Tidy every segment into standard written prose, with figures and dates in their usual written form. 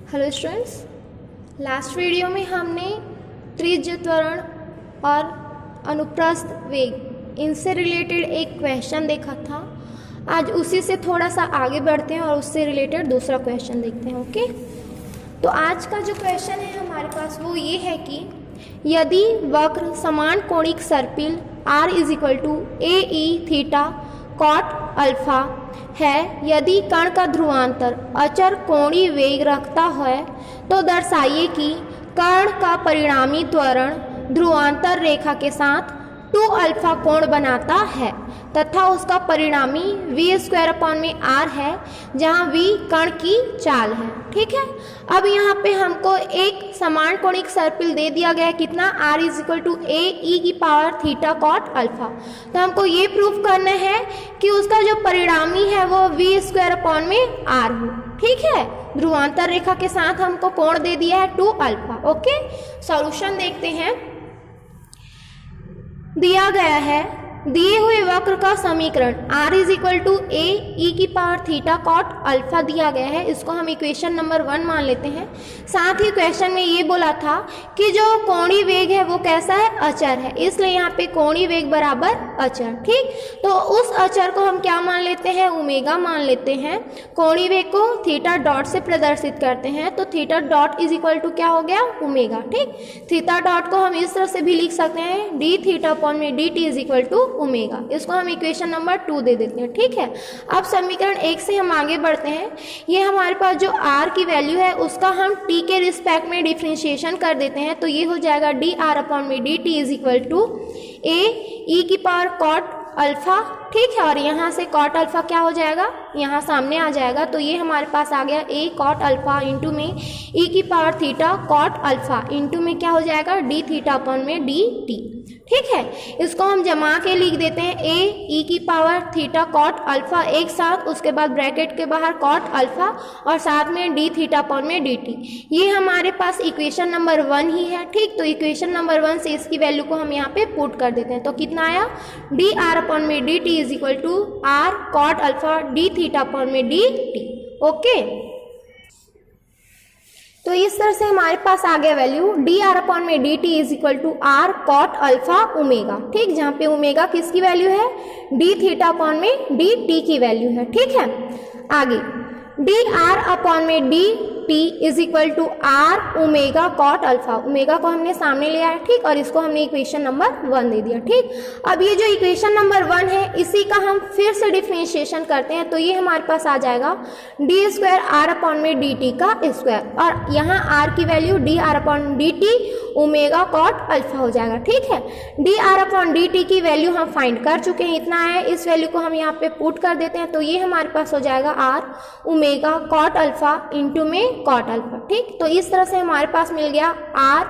Hello students, last video में हमने त्रिज्य त्वरण और अनुप्रस्थ वेग इनसे रिलेटेड एक क्वेश्चन देखा था। आज उसी से थोड़ा सा आगे बढ़ते हैं और उससे रिलेटेड दूसरा क्वेश्चन देखते हैं। ओके, तो आज का जो क्वेश्चन है हमारे पास वो ये है कि यदि वक्र समान कोणिक सर्पिल r = AE theta cot alpha है, यदि कण का ध्रुवांतर अचर कोणीय वेग रखता है तो दर्शाइए कि कण का परिणामी त्वरण ध्रुवांतर रेखा के साथ 2 अल्फा कोण बनाता है तथा उसका परिणामी v² है, जहाँ v कण की चाल है। ठीक है, अब यहाँ पे हमको एक समान कोणिक सर्पिल दे दिया गया है, कितना r = AE theta cot alpha. तो हमको ये प्रूफ करना है कि उसका जो परिणामी है वो v² हो। ठीक है, ध्रुवांतर रेखा के साथ हमको कोण दे दिया है 2 अल्फा। ओके, सॉल्यूशन देखते हैं। दिया गया है दिए हुए वक्र का समीकरण r = AE theta cot alpha दिया गया है। इसको हम इक्वेशन नंबर 1 मान लेते हैं। साथ ही क्वेश्चन में ये बोला था कि जो कोणीय वेग है वो कैसा है, अचर है, इसलिए यहाँ पे कोणीय वेग बराबर अचर। ठीक, तो उस अचर को हम क्या मान लेते हैं, ओमेगा मान लेते हैं। कोणीय वेग को थीटा डॉट से प्रदर्शित करते हैं, तो थीटा डॉट = क्या हो गया, ओमेगा। ठीक, थीटा डॉट को हम इस तरह से भी लिख सकते हैं d(θ/dt) ओमेगा। इसको हम इक्वेशन नंबर 2 दे देते हैं। ठीक है, अब समीकरण 1 से हम आगे बढ़ते हैं। ये हमारे पास जो r की वैल्यू है उसका हम t के रिस्पेक्ट में डिफरेंशिएशन कर देते हैं, तो ये हो जाएगा dr/dt = AE कॉट अल्फा। ठीक है, और यहाँ से कॉट अल्फा क्या हो जाएगा, यहाँ सामने आ जाएगा, तो ये हमारे पास आ गया a कॉट अल्फा इंटू में e⁻θ कॉट अल्फा इंटू में क्या हो जाएगा dθ/dt। ठीक है, इसको हम जमा के लिख देते हैं AE⁻θ कॉट अल्फा एक साथ, उसके बाद ब्रैकेट के बाहर कॉट अल्फा और साथ में dθ/dt। ये हमारे पास इक्वेशन नंबर 1 ही है। ठीक, तो इक्वेशन नंबर 1 से इसकी वैल्यू को हम यहाँ पे पुट कर देते हैं, तो कितना आया dr/dt = r cot alpha dθ/dt। Okay, तो इस तरह से हमारे पास आ गया value dr/dt = r cot alpha omega. ठीक, जहाँ पे ओमेगा किसकी वैल्यू है, dθ/dt की वैल्यू है। ठीक है, आगे dr/dt = r omega cot alpha. Omega को हमने सामने लिया है। ठीक, और इसको हमने इक्वेशन नंबर 1 दे दिया। ठीक, अब ये जो इक्वेशन नंबर 1 है इसी का हम फिर से डिफरेंशिएशन करते हैं, तो ये हमारे पास आ जाएगा d² r/dt का स्क्वायर, और यहाँ r की value dr/dt omega cot alpha हो जाएगा। ठीक है, dr/dt की वैल्यू हम फाइंड कर चुके हैं, इतना है। इस वैल्यू को हम यहाँ पे पुट कर देते हैं, तो ये हमारे पास हो जाएगा r omega cot alpha into में कॉट अल्फा। ठीक, तो इस तरह से हमारे पास मिल गया r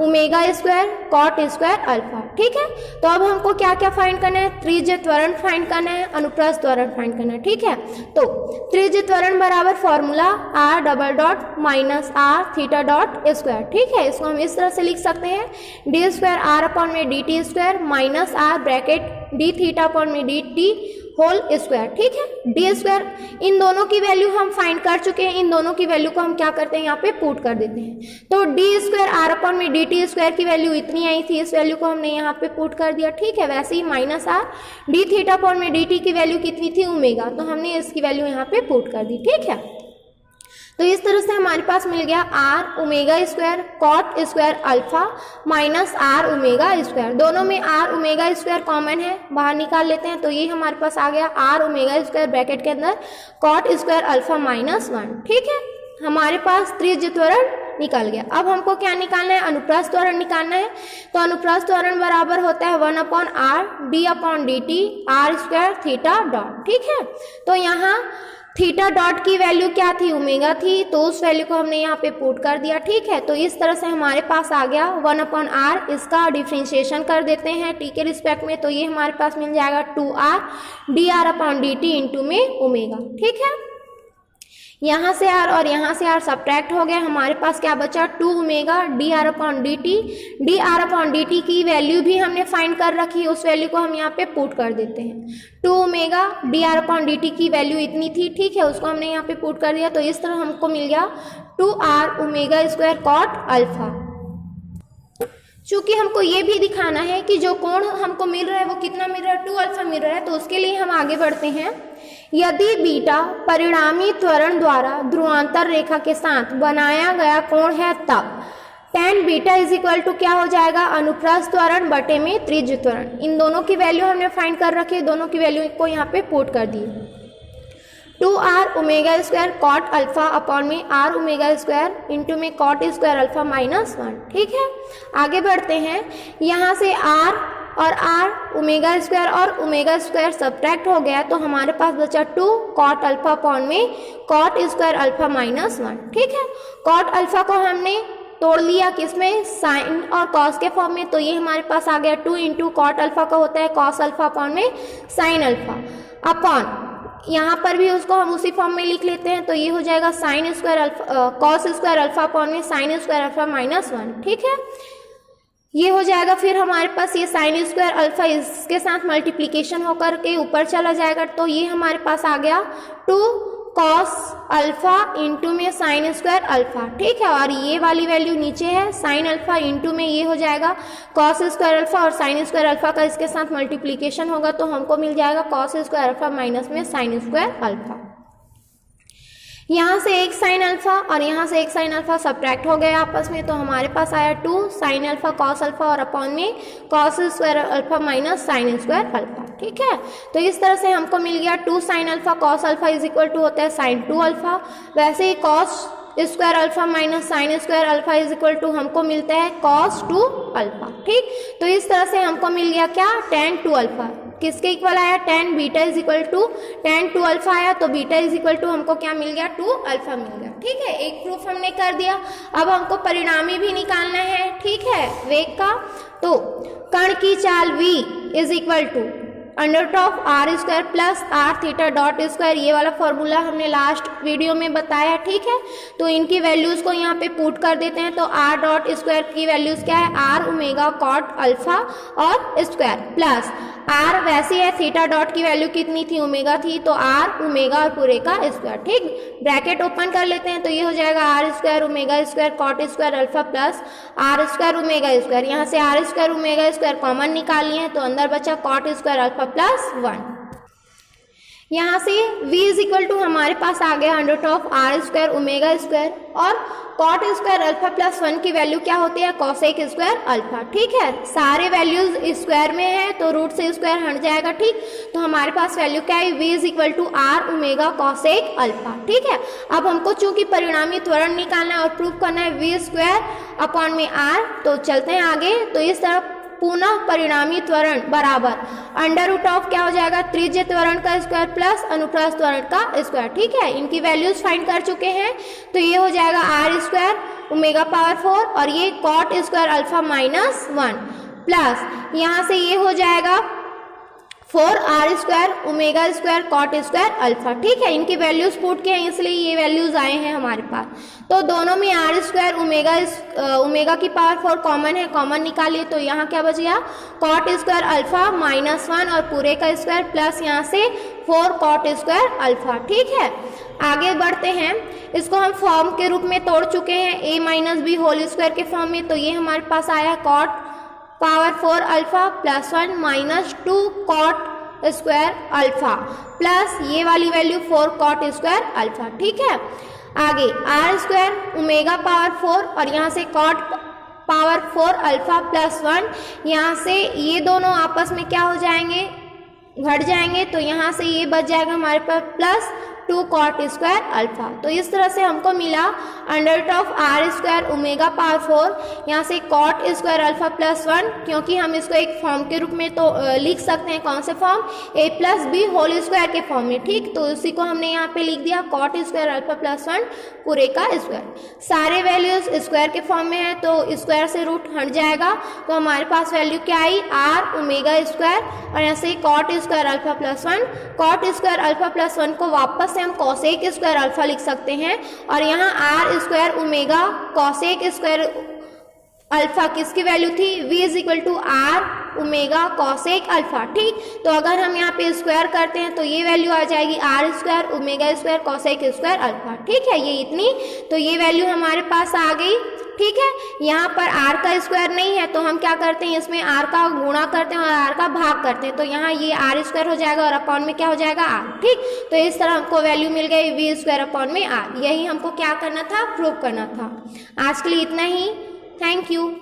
omega square cot square alpha. ठीक है, तो अब हमको क्या क्या फाइंड करना है, त्रिज्य त्वरण फाइंड करना है, अनुप्रस्थ त्वरण फाइंड करना है। ठीक है, तो त्रिज्य त्वरण बराबर formula r theta dot square. ठीक है, इसको हम इस तरह से लिख सकते हैं d²r/dt² minus r bracket dθ/dt whole square. ठीक है, d², इन दोनों की वैल्यू हम फाइंड कर चुके हैं। इन दोनों की वैल्यू को हम क्या करते हैं, यहाँ पे पुट कर देते हैं, तो d²r/dt² की वैल्यू इतनी आई थी, इस वैल्यू को हमने यहाँ पे पुट कर दिया। ठीक है, वैसे ही माइनस r dθ/dt की वैल्यू कितनी थी, ओमेगा, तो हमने इसकी वैल्यू यहाँ पे पुट कर दी। ठीक है, तो इस तरह से हमारे पास मिल गया r omega square cot square alpha minus r omega square. दोनों में r ओमेगा स्क्वायर कॉमन है, बाहर निकाल लेते हैं, तो ये हमारे पास आ गया r ओमेगा स्क्वायर ब्रैकेट के अंदर कॉट स्क्वायर अल्फा -1। ठीक है, हमारे पास त्रिज्य त्वरण निकल गया। अब हमको क्या निकालना है, अनुप्रस्थ त्वरण निकालना है। तो अनुप्रस्थ त्वरण बराबर होता है 1/r d/dt r² theta dot. ठीक है, तो यहाँ थीटा डॉट की वैल्यू क्या थी, ओमेगा थी, तो उस वैल्यू को हमने यहाँ पे पुट कर दिया। ठीक है, तो इस तरह से हमारे पास आ गया 1/r, इसका डिफरेंशिएशन कर देते हैं t के रिस्पेक्ट में, तो ये हमारे पास मिल जाएगा 2r dr/dt इंटू में ओमेगा। ठीक है, यहाँ से r और यहाँ से r सब्ट्रैक्ट हो गया, हमारे पास क्या बचा 2 ओमेगा dr/dt की वैल्यू भी हमने फाइंड कर रखी, उस वैल्यू को हम यहाँ पे पुट कर देते हैं। 2 ओमेगा dr/dt की वैल्यू इतनी थी, ठीक है, उसको हमने यहाँ पे पुट कर दिया, तो इस तरह हमको मिल गया 2r omega square cot alpha. चूंकि हमको ये भी दिखाना है कि जो कोण हमको मिल रहा है वो कितना मिल रहा है, 2 अल्फा मिल रहा है, तो उसके लिए हम आगे बढ़ते हैं। यदि बीटा परिणामी त्वरण द्वारा ध्रुवांतर रेखा के साथ बनाया गया कोण है तब tan beta is equal to क्या हो जाएगा, अनुप्रस्थ त्वरण बटे में त्रिज्य त्वरण। इन दोनों की वैल्यू हमने फाइंड कर रखी है, दोनों की वैल्यू को यहाँ पे पुट कर दी। 2r omega square cot alpha upon में r ओमेगा स्क्वायर इंटू में कॉट स्क्वायर अल्फा माइनस 1। ठीक है, आगे बढ़ते हैं। यहाँ से r और r ओमेगा स्क्वायर और ओमेगा स्क्वायर सब्ट्रैक्ट हो गया तो हमारे पास बचा 2 कॉट अल्फा अपॉन में कॉट स्क्वायर अल्फा माइनस 1। ठीक है, कॉट अल्फा को हमने तोड़ लिया किसमें, साइन और कॉस के फॉर्म में, तो ये हमारे पास आ गया 2 इंटू कॉट अल्फा का होता है कॉस अल्फा अपॉन में साइन अल्फा अपॉन, यहाँ पर भी उसको हम उसी फॉर्म में लिख लेते हैं, तो ये हो जाएगा sign square alpha cos square alpha upon में साइन स्क्वायर अल्फा माइनस 1। ठीक है, ये हो जाएगा। फिर हमारे पास ये साइन स्क्वायर अल्फा इसके साथ मल्टीप्लीकेशन होकर के ऊपर चला जाएगा, तो ये हमारे पास आ गया 2 कॉस अल्फा इंटू में साइन स्क्वायर अल्फा। ठीक है, और ये वाली वैल्यू नीचे है, साइन अल्फा इंटू में ये हो जाएगा कॉस स्क्वायर अल्फा और साइन स्क्वायर अल्फा का इसके साथ मल्टीप्लीकेशन होगा तो हमको मिल जाएगा कॉस स्क्वायर अल्फा माइनस में साइन स्क्वायर अल्फा। यहाँ से एक साइन अल्फा और यहाँ से एक साइन अल्फा सब्ट्रैक्ट हो गए आपस में, तो हमारे पास आया 2 साइन अल्फा कॉस अल्फा और अपॉन में cos square alpha minus sine square alpha. ठीक है, तो इस तरह से हमको मिल गया 2 sine alpha cos alpha is equal to होता है साइन 2 अल्फा। वैसे ही cos square alpha minus sine square alpha is equal to हमको मिलता है कॉस 2 अल्फा। ठीक, तो इस तरह से हमको मिल गया क्या, tan 2 अल्फा। किसके इक्वल आया, tan beta is equal to tan 2 alpha आया, तो बीटा इज इक्वल टू हमको क्या मिल गया, 2 अल्फा मिल गया। ठीक है, एक प्रूफ हमने कर दिया। अब हमको परिणामी भी निकालना है। ठीक है, वेग का, तो कण की चाल v is equal to under of r square plus r theta dot square, ये वाला फॉर्मूला हमने लास्ट वीडियो में बताया। ठीक है, तो इनकी वैल्यूज को यहाँ पे पुट कर देते हैं, तो आर डॉट स्क्वायर की वैल्यूज क्या है, आर ओमेगा कॉट अल्फा और स्क्वायर प्लस आर वैसे है थीटा डॉट की वैल्यू कितनी थी, ओमेगा थी, तो आर ओमेगा और पूरे का स्क्वायर। ठीक, ब्रैकेट ओपन कर लेते हैं, तो ये हो जाएगा r square omega square cot square alpha plus r square omega square. यहाँ से r square omega square common निकाल लिए हैं, तो अंदर बचा कॉट स्क्वायर अल्फा प्लस 1। यहाँ से v इज इक्वल टू हमारे पास आ गया under of r square omega square और कॉट स्क्वायर अल्फा प्लस 1 की वैल्यू क्या होती है, कॉसेक स्क्वायर अल्फा। ठीक है, सारे वैल्यूज स्क्वायर में है तो रूट से स्क्वायर हट जाएगा। ठीक, तो हमारे पास वैल्यू क्या है, v is equal to r omega cosec alpha. ठीक है, अब हमको चूंकि परिणामी त्वरण निकालना है और प्रूफ करना है v स्क्वायर अपॉन में r, तो चलते हैं आगे। तो इस तरह पुनः परिणामी त्वरण बराबर अंडर रूट ऑफ क्या हो जाएगा, त्रिज्य त्वरण का स्क्वायर प्लस अनुप्रस्थ त्वरण का स्क्वायर। ठीक है, इनकी वैल्यूज फाइंड कर चुके हैं, तो ये हो जाएगा आर स्क्वायर ओमेगा पावर 4 और ये cot square alpha minus 1 plus यहाँ से ये हो जाएगा 4 r square omega square cot square alpha. ठीक है, इनकी वैल्यूज पुट के हैं इसलिए ये वैल्यूज आए हैं हमारे पास। तो दोनों में आर स्क्वायर ओमेगा की पावर 4 कॉमन है, कॉमन निकालिए, तो यहाँ क्या बच गया, कॉट स्क्वायर अल्फा माइनस 1 और पूरे का स्क्वायर प्लस यहाँ से 4 कॉट स्क्वायर अल्फा। ठीक है, आगे बढ़ते हैं। इसको हम फॉर्म के रूप में तोड़ चुके हैं a minus b whole square के फॉर्म में, तो ये हमारे पास आया cot power 4 alpha plus 1 minus 2 cot square alpha plus ये वाली वैल्यू 4 कॉट स्क्वायर अल्फा। ठीक है, आगे आर स्क्वायर ओमेगा पावर 4 और यहाँ से कॉट पावर 4 अल्फा प्लस 1, यहाँ से ये दोनों आपस में क्या हो जाएंगे, घट जाएंगे, तो यहाँ से ये बच जाएगा हमारे पास प्लस 2 कॉट स्क्वायर अल्फा। तो इस तरह से हमको मिला under of r square omega power 4, यहाँ से कॉट स्क्वायर अल्फा प्लस 1, क्योंकि हम इसको एक फॉर्म के रूप में तो लिख सकते हैं, कौन से form, a plus b whole square के फॉर्म में। ठीक, तो उसी को हमने यहाँ पे लिख दिया कॉट स्क्वायर अल्फा प्लस 1 पूरे का स्क्वायर। सारे वैल्यूज स्क्वायर के फॉर्म में है तो स्क्वायर से रूट हट जाएगा, तो हमारे पास वैल्यू क्या आई, आर ओमेगा स्क्वायर और यहाँ से cot square alpha plus 1। Cot square alpha plus 1 को वापस हम कॉसेक स्क्वायर अल्फा लिख सकते हैं, और यहाँ r square omega cosec square alpha किसकी वैल्यू थी, v is equal to r omega cosec alpha. ठीक, तो अगर हम यहाँ पे स्क्वायर करते हैं तो ये वैल्यू आ जाएगी r square omega square cosec square alpha. ठीक है, ये इतनी, तो ये वैल्यू हमारे पास आ गई। ठीक है, यहाँ पर r का स्क्वायर नहीं है तो हम क्या करते हैं, इसमें r का गुणा करते हैं और r का भाग करते हैं, तो यहाँ ये r स्क्वायर हो जाएगा और अपॉन में क्या हो जाएगा r। ठीक, तो इस तरह हमको वैल्यू मिल गई v स्क्वायर अपॉन में r। यही हमको क्या करना था, प्रूव करना था। आज के लिए इतना ही, थैंक यू।